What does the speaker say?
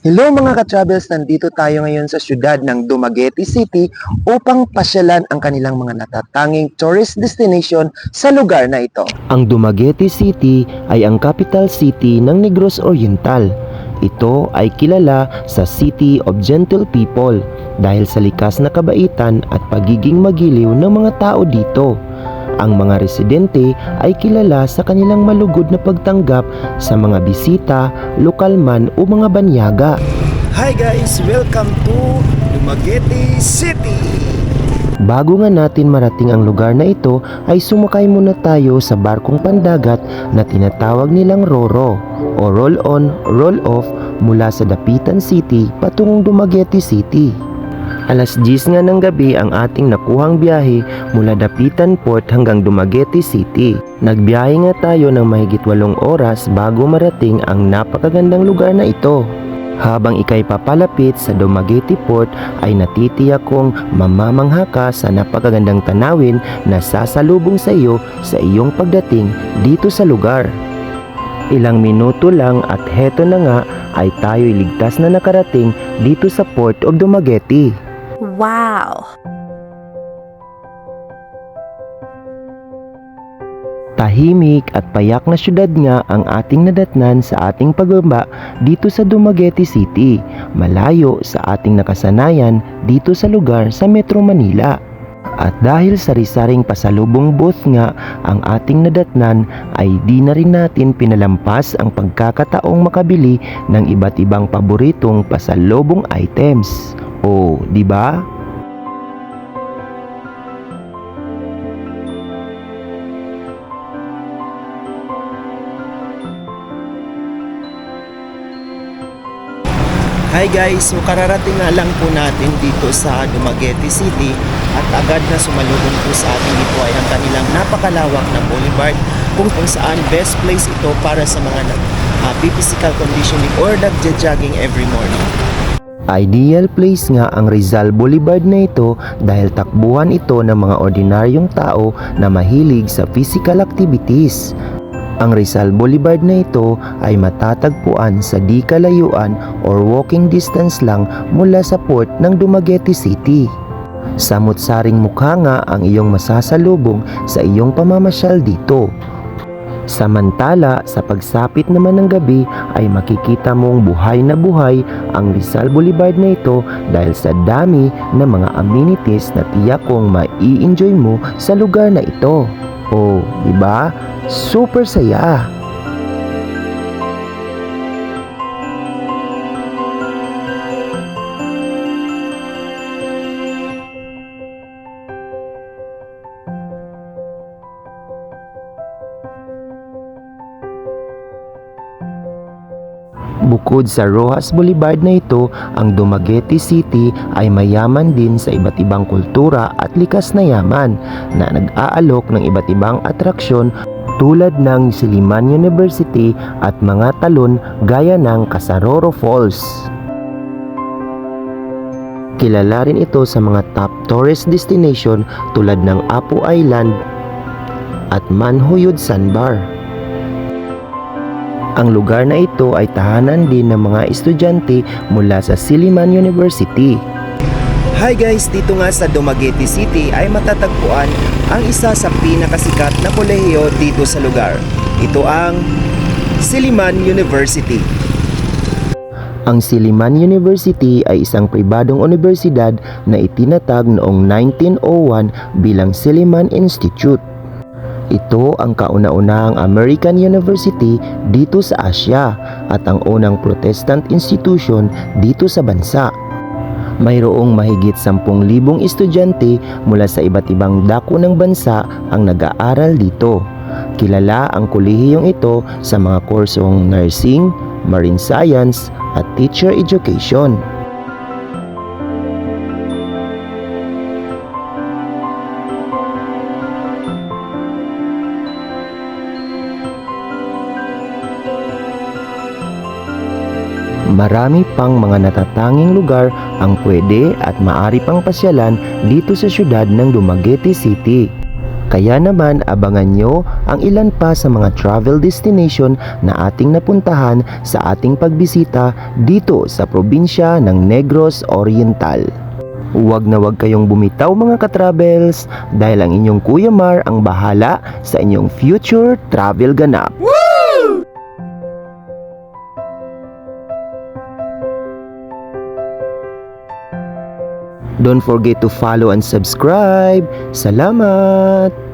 Hello mga ka-travels, nandito tayo ngayon sa siyudad ng Dumaguete City upang pasyalan ang kanilang mga natatanging tourist destination sa lugar na ito. Ang Dumaguete City ay ang capital city ng Negros Oriental. Ito ay kilala sa City of Gentle People dahil sa likas na kabaitan at pagiging magiliw ng mga tao dito. Ang mga residente ay kilala sa kanilang malugod na pagtanggap sa mga bisita, lokal man o mga banyaga. Hi guys! Welcome to Dumaguete City! Bago nga natin marating ang lugar na ito ay sumakay muna tayo sa barkong pandagat na tinatawag nilang Roro o Roll On, Roll Off mula sa Dapitan City patungong Dumaguete City. Alas 10 nga ng gabi ang ating nakuhang biyahe mula Dapitan Port hanggang Dumaguete City. Nagbiyahe nga tayo ng mahigit 8 oras bago marating ang napakagandang lugar na ito. Habang ikay papalapit sa Dumaguete Port ay natitiyak kong mamamangha ka sa napakagandang tanawin na sasalubong sa iyo sa iyong pagdating dito sa lugar. Ilang minuto lang at heto na nga ay tayo'y ligtas na nakarating dito sa Port of Dumaguete. Wow! Tahimik at payak na syudad nga ang ating nadatnan sa ating pagbaba dito sa Dumaguete City, malayo sa ating nakasanayan dito sa lugar sa Metro Manila. At dahil sari-saring pasalubong booth nga ang ating nadatnan ay di na rin natin pinalampas ang pagkakataong makabili ng iba't ibang paboritong pasalubong items. O, di ba? Hi guys! So kararating nga lang po natin dito sa Dumaguete City at agad na sumalubong po sa atin dito ay ang kanilang napakalawak na boulevard kung saan best place ito para sa mga physical conditioning or nagja-jogging every morning. Ideal place nga ang Rizal Boulevard na ito dahil takbuhan ito ng mga ordinaryong tao na mahilig sa physical activities. Ang Rizal Boulevard na ito ay matatagpuan sa di kalayuan or walking distance lang mula sa port ng Dumaguete City. Samot-saring mukha nga ang iyong masasalubong sa iyong pamamasyal dito. Samantala, sa pagsapit naman ng gabi ay makikita mong buhay na buhay ang Rizal Boulevard na ito dahil sa dami ng mga amenities na tiyak kong mai-enjoy mo sa lugar na ito. Oh, di ba? Super saya! Bukod sa Rojas Boulevard na ito, ang Dumaguete City ay mayaman din sa iba't ibang kultura at likas na yaman na nag-aalok ng iba't ibang atraksyon tulad ng Silliman University at mga talon gaya ng Casaroro Falls. Kilala rin ito sa mga top tourist destination tulad ng Apo Island at Manhuyod Sandbar. Ang lugar na ito ay tahanan din ng mga estudyante mula sa Silliman University. Hi guys! Dito nga sa Dumaguete City ay matatagpuan ang isa sa pinakasikat na kolehiyo dito sa lugar. Ito ang Silliman University. Ang Silliman University ay isang pribadong universidad na itinatag noong 1901 bilang Silliman Institute. Ito ang kauna-unahang American University dito sa Asia at ang unang Protestant institution dito sa bansa. Mayroong mahigit 10,000 estudyante mula sa iba't ibang dako ng bansa ang nag-aaral dito. Kilala ang kolehiyong ito sa mga kursong nursing, marine science at teacher education. Marami pang mga natatanging lugar ang pwede at maari pang pasyalan dito sa siyudad ng Dumaguete City. Kaya naman abangan nyo ang ilan pa sa mga travel destination na ating napuntahan sa ating pagbisita dito sa probinsya ng Negros Oriental. Huwag na huwag kayong bumitaw mga ka-travels dahil ang inyong Kuya Mar ang bahala sa inyong future travel ganap. Don't forget to follow and subscribe. Salamat!